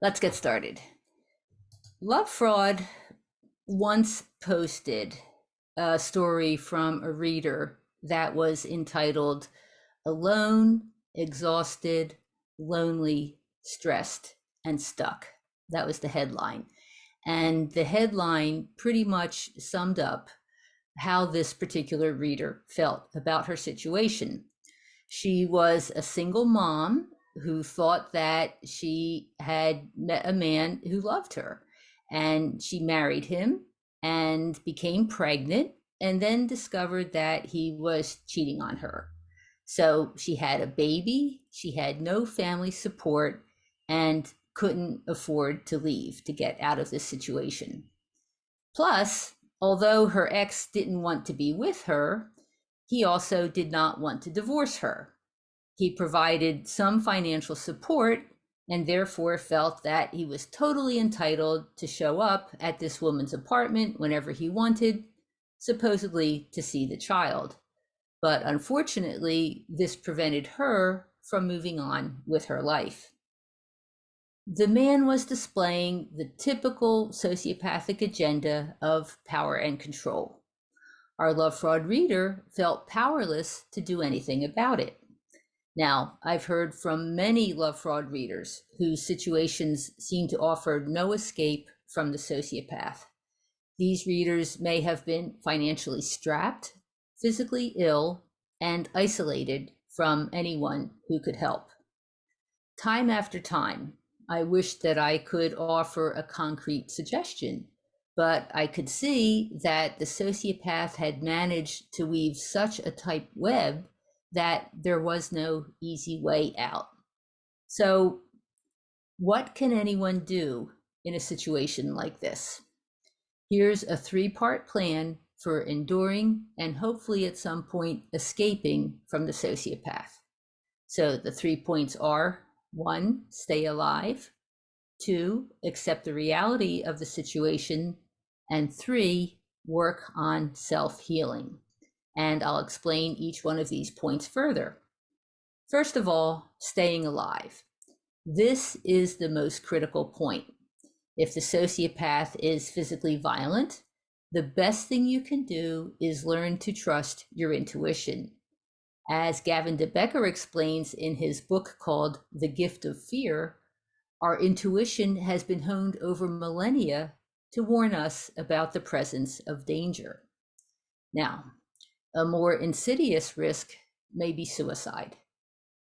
Let's get started. Love Fraud once posted a story from a reader that was entitled Alone, Exhausted, Lonely, Stressed, and Stuck. That was the headline. And the headline pretty much summed up how this particular reader felt about her situation. She was a single mom who thought that she had met a man who loved her, and she married him and became pregnant and then discovered that he was cheating on her. So she had a baby, she had no family support, and couldn't afford to leave to get out of this situation. Plus, although her ex didn't want to be with her, he also did not want to divorce her. He provided some financial support and therefore felt that he was totally entitled to show up at this woman's apartment whenever he wanted, supposedly to see the child. But unfortunately, this prevented her from moving on with her life. The man was displaying the typical sociopathic agenda of power and control. Our love fraud reader felt powerless to do anything about it. Now, I've heard from many love fraud readers whose situations seem to offer no escape from the sociopath. These readers may have been financially strapped, physically ill, and isolated from anyone who could help. Time after time, I wish that I could offer a concrete suggestion, but I could see that the sociopath had managed to weave such a tight web that there was no easy way out. So, what can anyone do in a situation like this? Here's a three-part plan for enduring and hopefully at some point escaping from the sociopath. So the 3 points are: 1, stay alive; 2, accept the reality of the situation; and 3, work on self-healing. And I'll explain each one of these points further. First of all, staying alive. This is the most critical point. If the sociopath is physically violent, the best thing you can do is learn to trust your intuition. As Gavin de Becker explains in his book called The Gift of Fear, our intuition has been honed over millennia to warn us about the presence of danger. Now, a more insidious risk may be suicide.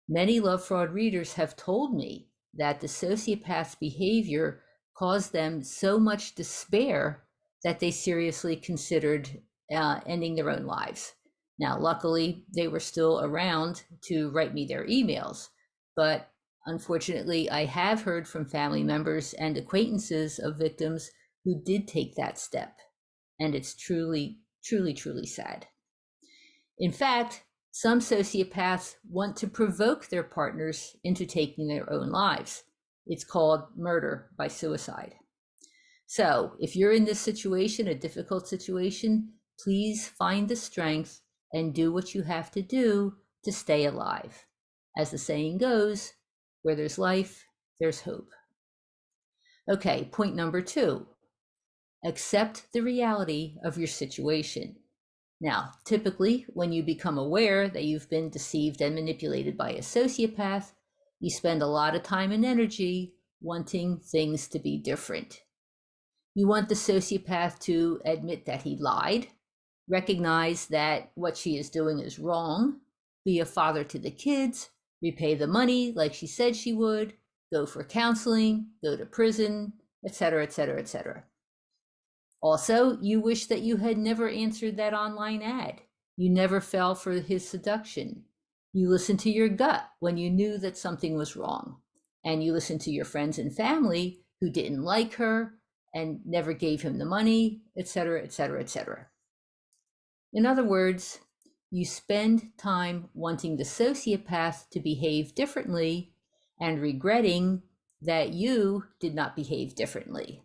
Many love fraud readers have told me that the sociopath's behavior caused them so much despair that they seriously considered ending their own lives. Now, luckily, they were still around to write me their emails, but unfortunately, I have heard from family members and acquaintances of victims who did take that step, and it's truly, truly, truly sad. In fact, some sociopaths want to provoke their partners into taking their own lives. It's called murder by suicide. So if you're in this situation, a difficult situation, please find the strength and do what you have to do to stay alive. As the saying goes, where there's life, there's hope. Okay, point number 2, accept the reality of your situation. Now, typically, when you become aware that you've been deceived and manipulated by a sociopath, you spend a lot of time and energy wanting things to be different. You want the sociopath to admit that he lied, recognize that what she is doing is wrong, be a father to the kids, repay the money like she said she would, go for counseling, go to prison, etc., etc., etc. Also, you wish that you had never answered that online ad. You never fell for his seduction. You listened to your gut when you knew that something was wrong. And you listened to your friends and family who didn't like her and never gave him the money, etc., etc., etc. In other words, you spend time wanting the sociopath to behave differently and regretting that you did not behave differently.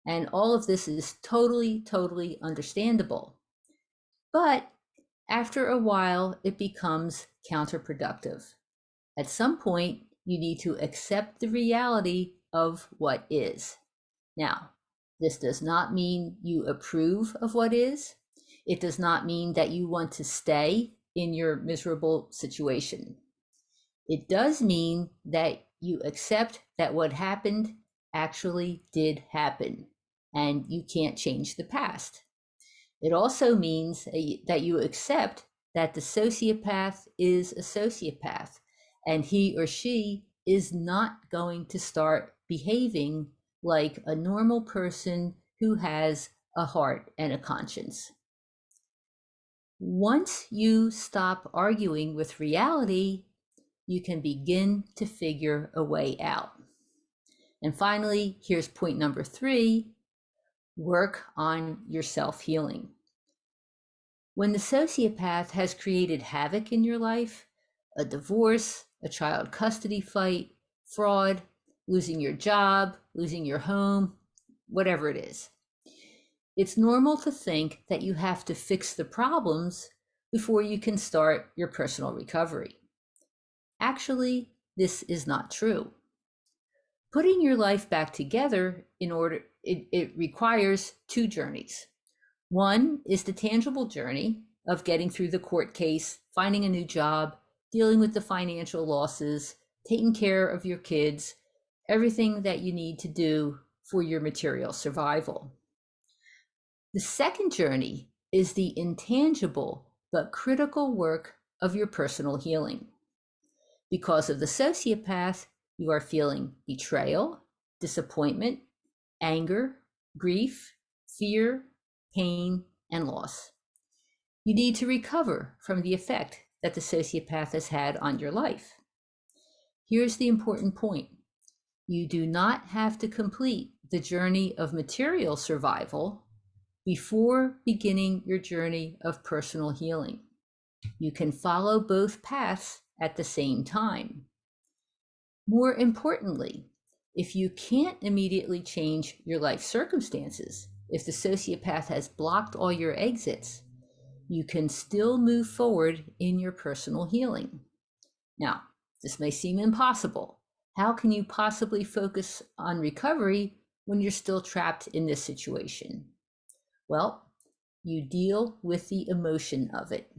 And all of this is totally, totally understandable. But after a while, it becomes counterproductive. At some point, you need to accept the reality of what is. Now, this does not mean you approve of what is. It does not mean that you want to stay in your miserable situation. It does mean that you accept that what happened actually did happen, and you can't change the past. It also means that you accept that the sociopath is a sociopath, and he or she is not going to start behaving like a normal person who has a heart and a conscience. Once you stop arguing with reality, you can begin to figure a way out. And finally, here's point number 3, work on your self-healing. When the sociopath has created havoc in your life, a divorce, a child custody fight, fraud, losing your job, losing your home, whatever it is, it's normal to think that you have to fix the problems before you can start your personal recovery. Actually, this is not true. Putting your life back together it requires 2 journeys. One is the tangible journey of getting through the court case, finding a new job, dealing with the financial losses, taking care of your kids, everything that you need to do for your material survival. The second journey is the intangible but critical work of your personal healing. Because of the sociopath, you are feeling betrayal, disappointment, anger, grief, fear, pain, and loss. You need to recover from the effect that the sociopath has had on your life. Here's the important point. You do not have to complete the journey of material survival before beginning your journey of personal healing. You can follow both paths at the same time. More importantly, if you can't immediately change your life circumstances, if the sociopath has blocked all your exits, you can still move forward in your personal healing. Now, this may seem impossible. How can you possibly focus on recovery when you're still trapped in this situation? Well, you deal with the emotion of it.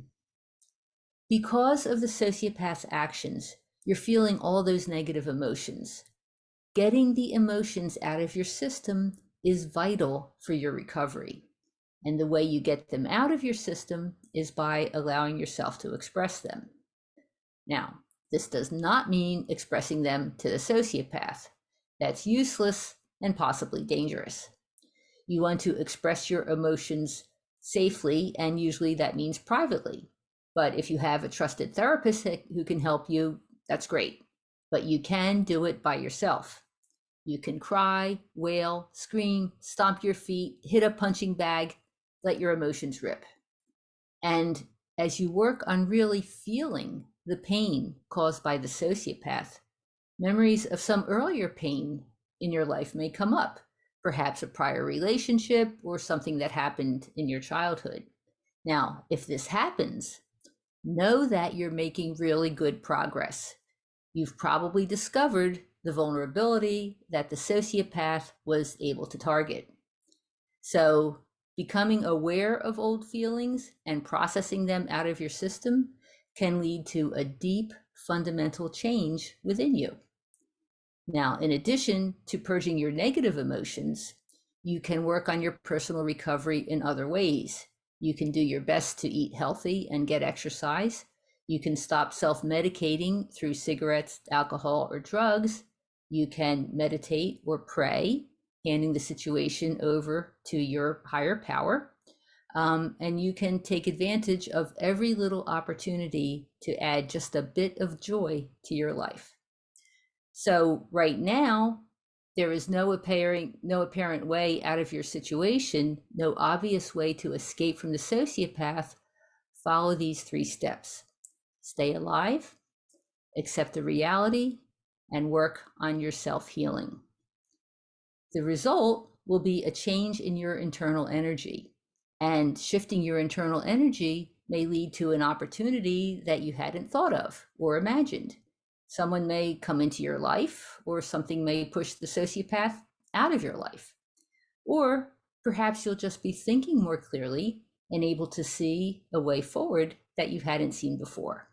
Because of the sociopath's actions, you're feeling all those negative emotions. Getting the emotions out of your system is vital for your recovery. And the way you get them out of your system is by allowing yourself to express them. Now, this does not mean expressing them to the sociopath. That's useless and possibly dangerous. You want to express your emotions safely, and usually that means privately. But if you have a trusted therapist who can help you, that's great. But you can do it by yourself. You can cry, wail, scream, stomp your feet, hit a punching bag, let your emotions rip. And as you work on really feeling the pain caused by the sociopath, memories of some earlier pain in your life may come up, perhaps a prior relationship or something that happened in your childhood. Now, if this happens, know that you're making really good progress. You've probably discovered the vulnerability that the sociopath was able to target. So, becoming aware of old feelings and processing them out of your system can lead to a deep, fundamental change within you. Now, in addition to purging your negative emotions, you can work on your personal recovery in other ways. You can do your best to eat healthy and get exercise. You can stop self-medicating through cigarettes, alcohol, or drugs. You can meditate or pray, handing the situation over to your higher power. And you can take advantage of every little opportunity to add just a bit of joy to your life. So right now, there is no apparent way out of your situation, no obvious way to escape from the sociopath. Follow these 3 steps. Stay alive, accept the reality, and work on your self-healing. The result will be a change in your internal energy, and shifting your internal energy may lead to an opportunity that you hadn't thought of or imagined. Someone may come into your life, or something may push the sociopath out of your life. Or perhaps you'll just be thinking more clearly and able to see a way forward that you hadn't seen before.